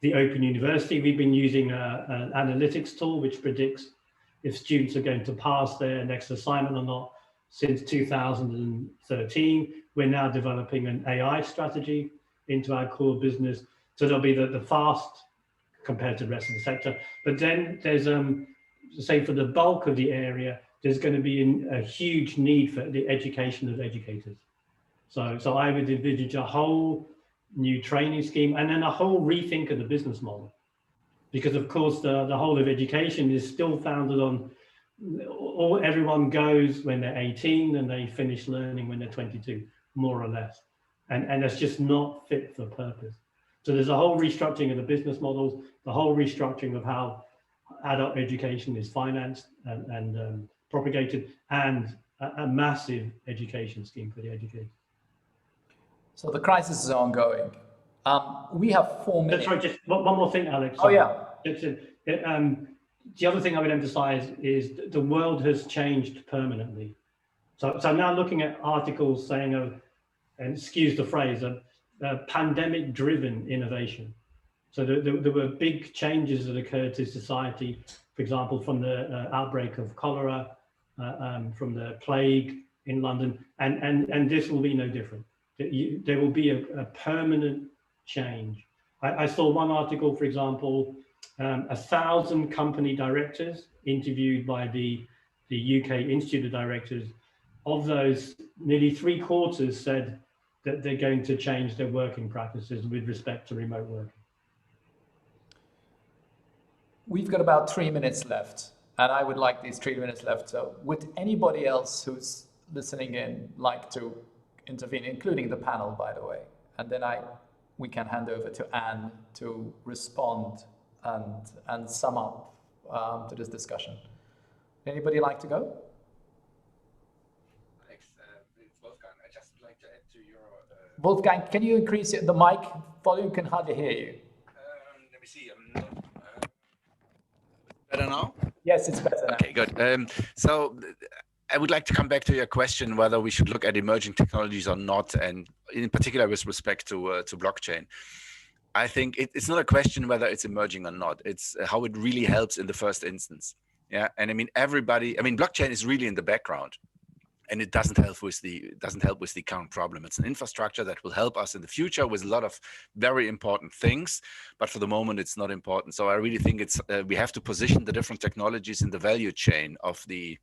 The Open University, we've been using an analytics tool which predicts if students are going to pass their next assignment or not since 2013. We're now developing an AI strategy into our core business. So there'll be the fast compared to the rest of the sector. But then there's, say for the bulk of the area, there's going to be a huge need for the education of educators. So I would envisage a whole new training scheme and then a whole rethink of the business model. Because of course, the whole of education is still founded on everyone goes when they're 18 and they finish learning when they're 22, more or less. And that's just not fit for purpose. So there's a whole restructuring of the business models, the whole restructuring of how adult education is financed and propagated, and a massive education scheme for the educators. So the crisis is ongoing. We have 4 minutes. Sorry, just one more thing, Alex. Oh, yeah. The other thing I would emphasize is the world has changed permanently. So I'm now looking at articles saying and excuse the phrase, pandemic-driven innovation. So there were big changes that occurred to society, for example, from the outbreak of cholera, from the plague in London, and this will be no different. There will be a permanent change. I saw one article, for example, 1,000 company directors interviewed by the UK Institute of Directors. Of those, nearly 3/4 said that they're going to change their working practices with respect to remote working. We've got about 3 minutes left, and I would like these 3 minutes left. So would anybody else who's listening in like to intervene, including the panel, by the way? And then we can hand over to Anne to respond and sum up to this discussion. Anybody like to go? Thanks. It's Wolfgang. I just would like to add to your... Wolfgang, can you increase the mic volume? Can hardly hear you. Let me see. Better now? Yes, it's better now. Okay, good. So I would like to come back to your question whether we should look at emerging technologies or not, and in particular with respect to blockchain. I think it's not a question whether it's emerging or not. It's how it really helps in the first instance. Yeah, and I mean blockchain is really in the background, and it doesn't help with the current problem. It's an infrastructure that will help us in the future with a lot of very important things, but for the moment it's not important. So I really think it's we have to position the different technologies in the value chain of the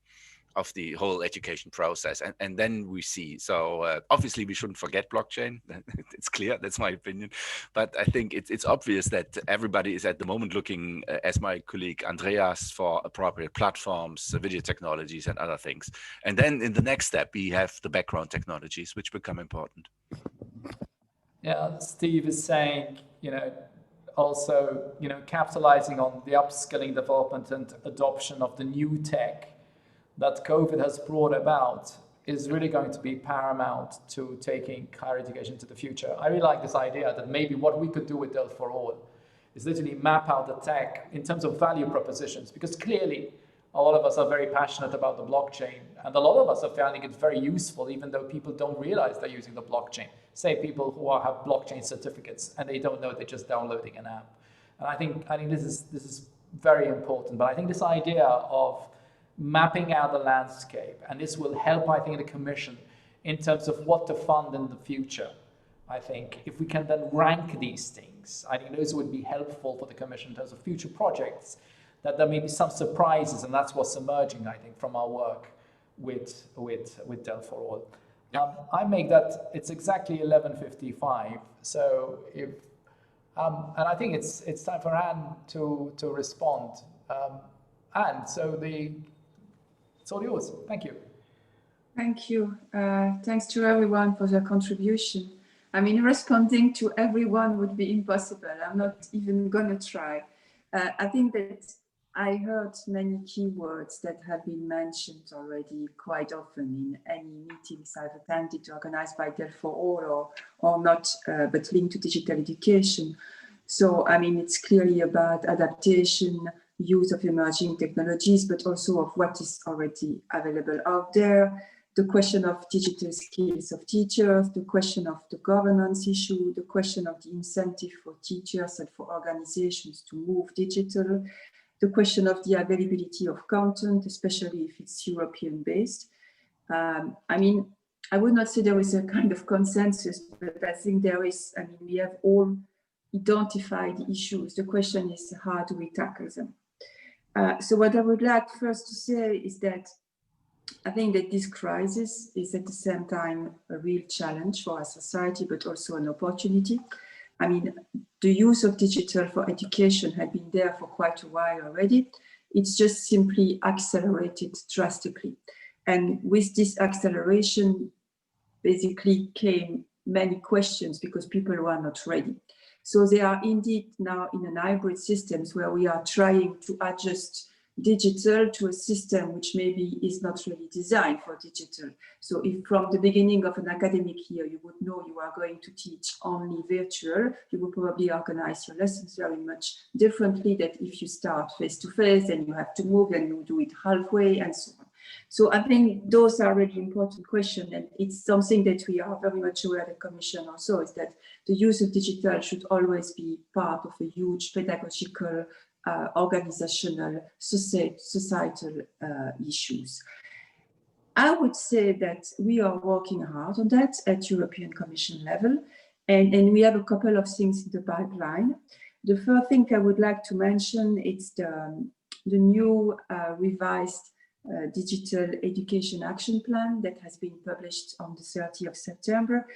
whole education process, and then we see. So obviously we shouldn't forget blockchain. It's clear, that's my opinion. But I think it's obvious that everybody is at the moment looking, as my colleague Andreas, for appropriate platforms, video technologies and other things. And then in the next step, we have the background technologies, which become important. Yeah, Steve is saying, also, capitalizing on the upskilling, development and adoption of the new tech that COVID has brought about is really going to be paramount to taking higher education to the future. I really like this idea that maybe what we could do with DEL4ALL is literally map out the tech in terms of value propositions, because clearly a lot of us are very passionate about the blockchain, and a lot of us are finding it very useful, even though people don't realize they're using the blockchain. Say people who have blockchain certificates and they don't know they're just downloading an app. And I think this is very important. But I think this idea of mapping out the landscape, and this will help, I think, the Commission in terms of what to fund in the future. I think if we can then rank these things, I think those would be helpful for the Commission in terms of future projects, that there may be some surprises, and that's what's emerging, I think, from our work with DEL4ALL. I make that, it's exactly 11:55, so if, and I think it's time for Anne to respond. Anne, so it's all yours. Thank you. Thank you. Thanks to everyone for their contribution. I mean, responding to everyone would be impossible. I'm not even going to try. I think that I heard many keywords that have been mentioned already quite often in any meetings I've attended organized by DEL4ALL or not, but linked to digital education. So, I mean, it's clearly about adaptation, use of emerging technologies, but also of what is already available out there, the question of digital skills of teachers, the question of the governance issue, the question of the incentive for teachers and for organizations to move digital, the question of the availability of content, especially if it's European-based. I mean, I would not say there is a kind of consensus, but I think there is, I mean, we have all identified the issues. The question is, how do we tackle them? So what I would like first to say is that I think that this crisis is at the same time a real challenge for our society, but also an opportunity. I mean, the use of digital for education had been there for quite a while already. It's just simply accelerated drastically. And with this acceleration, basically came many questions because people were not ready. So they are indeed now in an hybrid systems where we are trying to adjust digital to a system which maybe is not really designed for digital. So if from the beginning of an academic year, you would know you are going to teach only virtual, you would probably organize your lessons very much differently than if you start face-to-face and you have to move and you do it halfway and so on. So I think those are really important questions, and it's something that we are very much aware of the Commission also, is that the use of digital should always be part of a huge pedagogical, organizational, societal issues. I would say that we are working hard on that at European Commission level, and we have a couple of things in the pipeline. The first thing I would like to mention is the new revised Digital Education Action Plan that has been published on the 30th of September.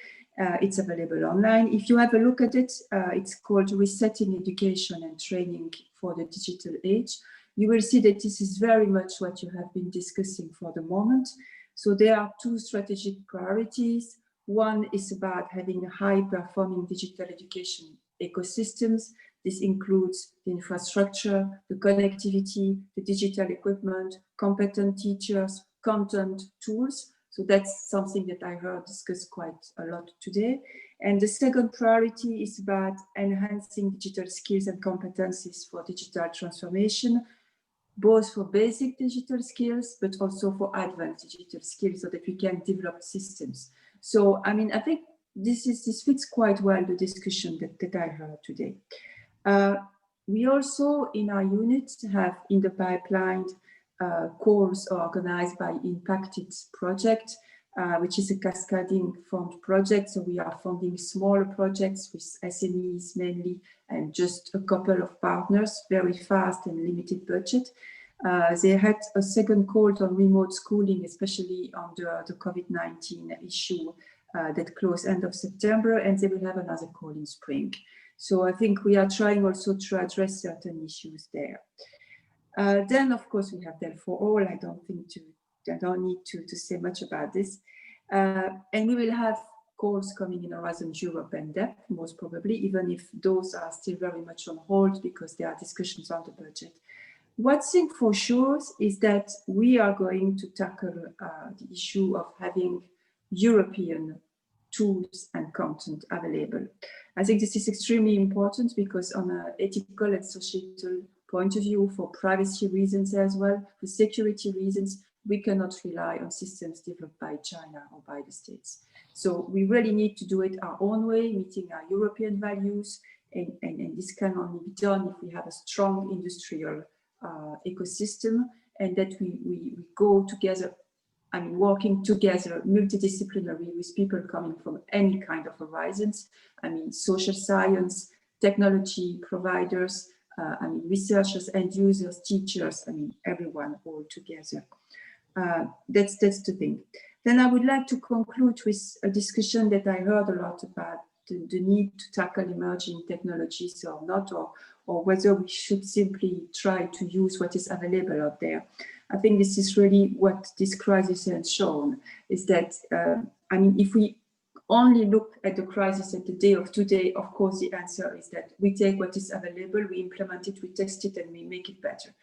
It's available online. If you have a look at it, it's called Resetting Education and Training for the digital age. You will see that this is very much what you have been discussing for the moment. So there are two strategic priorities. One is about having a high-performing digital education ecosystems. This includes the infrastructure, the connectivity, the digital equipment, competent teachers, content, tools. So that's something that I heard discussed quite a lot today. And the second priority is about enhancing digital skills and competencies for digital transformation, both for basic digital skills, but also for advanced digital skills so that we can develop systems. So, I mean, I think this fits quite well the discussion that I heard today. We also, in our unit, have in the pipeline calls organized by Impacted Project, which is a cascading fund project. So we are funding smaller projects with SMEs mainly, and just a couple of partners, very fast and limited budget. They had a second call on remote schooling, especially under the COVID-19 issue that closed end of September, and they will have another call in spring. So I think we are trying also to address certain issues there. Then, of course, we have DEL4ALL. I don't need to say much about this. And we will have calls coming in Horizon Europe and DEP, most probably, even if those are still very much on hold because there are discussions on the budget. One thing for sure is that we are going to tackle the issue of having European tools and content available. I think this is extremely important because on an ethical and societal point of view, for privacy reasons as well, for security reasons, we cannot rely on systems developed by China or by the States. So we really need to do it our own way, meeting our European values, and this can only be done if we have a strong industrial ecosystem, and that we go together, I mean, working together multidisciplinary with people coming from any kind of horizons. I mean, social science, technology providers, I mean, researchers, end users, teachers, I mean, everyone all together. That's the thing. Then I would like to conclude with a discussion that I heard a lot about the need to tackle emerging technologies or not, or whether we should simply try to use what is available out there. I think this is really what this crisis has shown, is that, I mean, if we only look at the crisis at the day of today, of course, the answer is that we take what is available, we implement it, we test it, and we make it better.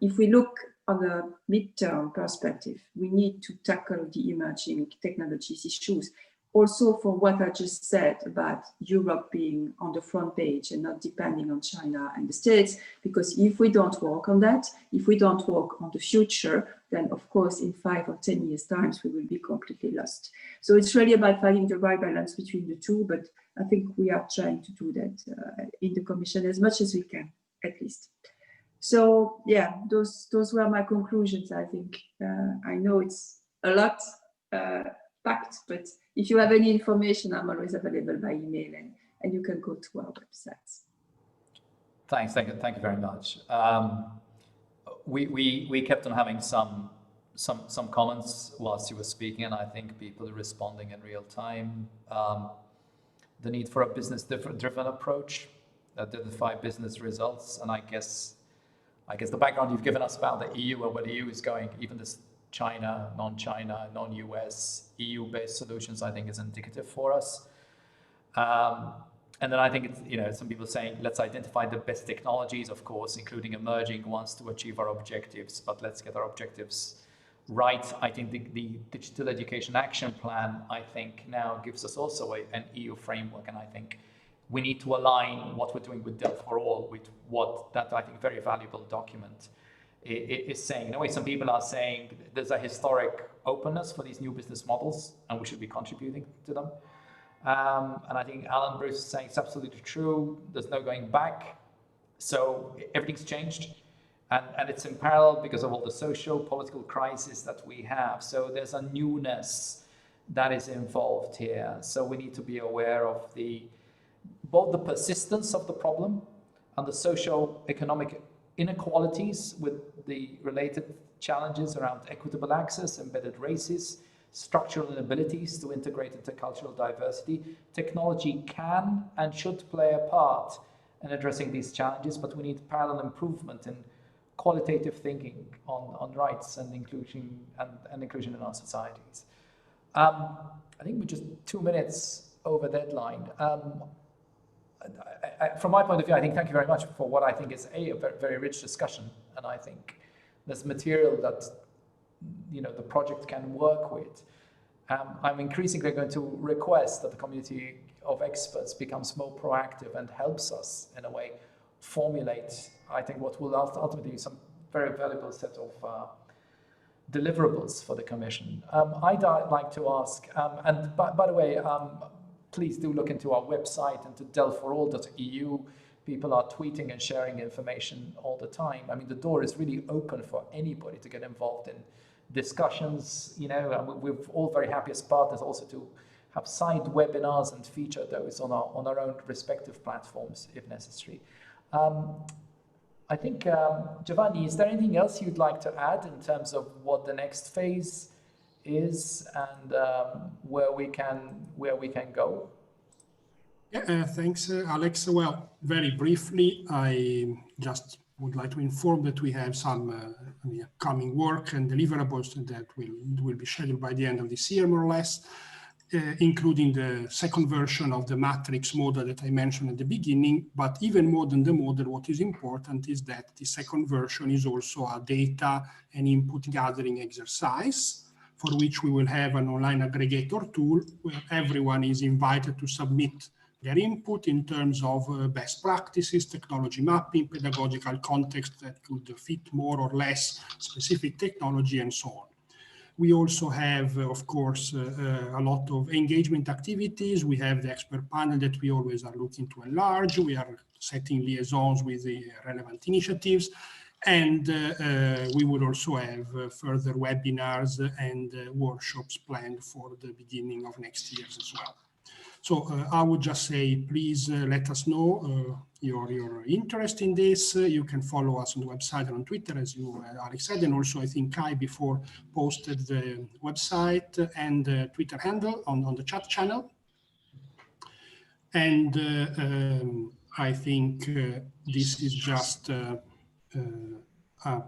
If we look on a midterm perspective, we need to tackle the emerging technologies issues. Also, for what I just said about Europe being on the front page and not depending on China and the States, because if we don't work on that, if we don't work on the future, then of course in 5 or 10 years' time, we will be completely lost. So it's really about finding the right balance between the two, but I think we are trying to do that in the Commission as much as we can, at least. So yeah, those were my conclusions, I think. I know it's a lot packed, but if you have any information, I'm always available by email, and you can go to our websites. Thanks, thank you very much. We kept on having some comments whilst you were speaking, and I think people are responding in real time. The need for a business-driven approach, identify business results, and I guess the background you've given us about the EU and where the EU is going, even this China, non-China, non-US, EU-based solutions, I think is indicative for us. And then I think it's, you know, some people saying, let's identify the best technologies, of course, including emerging ones to achieve our objectives, but let's get our objectives right. I think the Digital Education Action Plan, I think now gives us also an EU framework, and I think we need to align what we're doing with DEL4ALL with what that, I think, very valuable document is saying. In a way, some people are saying there's a historic openness for these new business models and we should be contributing to them. And I think Alan Bruce is saying it's absolutely true. There's no going back. So everything's changed. And it's in parallel because of all the social, political crisis that we have. So there's a newness that is involved here. So we need to be aware of both the persistence of the problem and the socio-economic inequalities with the related challenges around equitable access, embedded races, structural inabilities to integrate intercultural diversity. Technology can and should play a part, and addressing these challenges, but we need parallel improvement in qualitative thinking on rights and inclusion in our societies. I think we're just 2 minutes over deadline. From my point of view, I think thank you very much for what I think is a very, very rich discussion, and I think there's material that the project can work with. I'm increasingly going to request that the community of experts becomes more proactive and helps us in a way formulate, I think, what will ultimately be some very valuable set of deliverables for the Commission. I'd like to ask, and by the way, please do look into our website and to DEL4ALL.eu. People are tweeting and sharing information all the time. I mean, the door is really open for anybody to get involved in discussions. We're all very happy as partners also to have side webinars and feature those on our own respective platforms if necessary. I think, Giovanni, is there anything else you'd like to add in terms of what the next phase is and where we can go? Yeah, thanks, Alex. Well, very briefly, I just would like to inform that we have some upcoming work and deliverables that will be scheduled by the end of this year, more or less, including the second version of the matrix model that I mentioned at the beginning. But even more than the model, what is important is that the second version is also a data and input gathering exercise, for which we will have an online aggregator tool where everyone is invited to submit their input in terms of best practices, technology mapping, pedagogical context that could fit more or less specific technology, and so on. We also have, of course, a lot of engagement activities. We have the expert panel that we always are looking to enlarge. We are setting liaisons with the relevant initiatives. And we will also have further webinars and workshops planned for the beginning of next year as well. So I would just say, please let us know your interest in this. You can follow us on the website and on Twitter, as you, Alex said, and also I think Kai before posted the website and the Twitter handle on the chat channel. And I think this is just a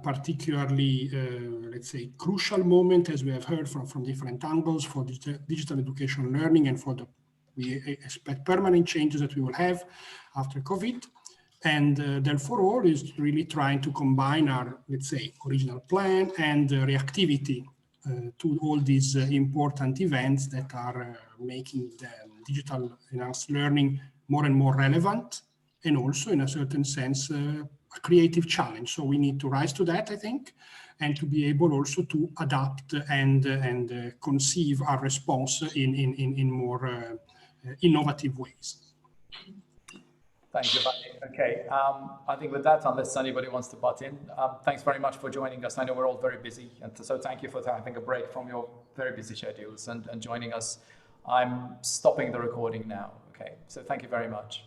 particularly, let's say, crucial moment, as we have heard from different angles, for digital education learning and for we expect permanent changes that we will have after COVID. And DEL4ALL is really trying to combine our, let's say, original plan and reactivity to all these important events that are making the digital enhanced learning more and more relevant, and also in a certain sense, a creative challenge. So we need to rise to that, I think, and to be able also to adapt and conceive our response in more innovative ways. Thank you, Giovanni. Okay, I think with that, unless anybody wants to butt in, thanks very much for joining us. I know we're all very busy, and so thank you for having a break from your very busy schedules and joining us. I'm stopping the recording now. Okay, so thank you very much.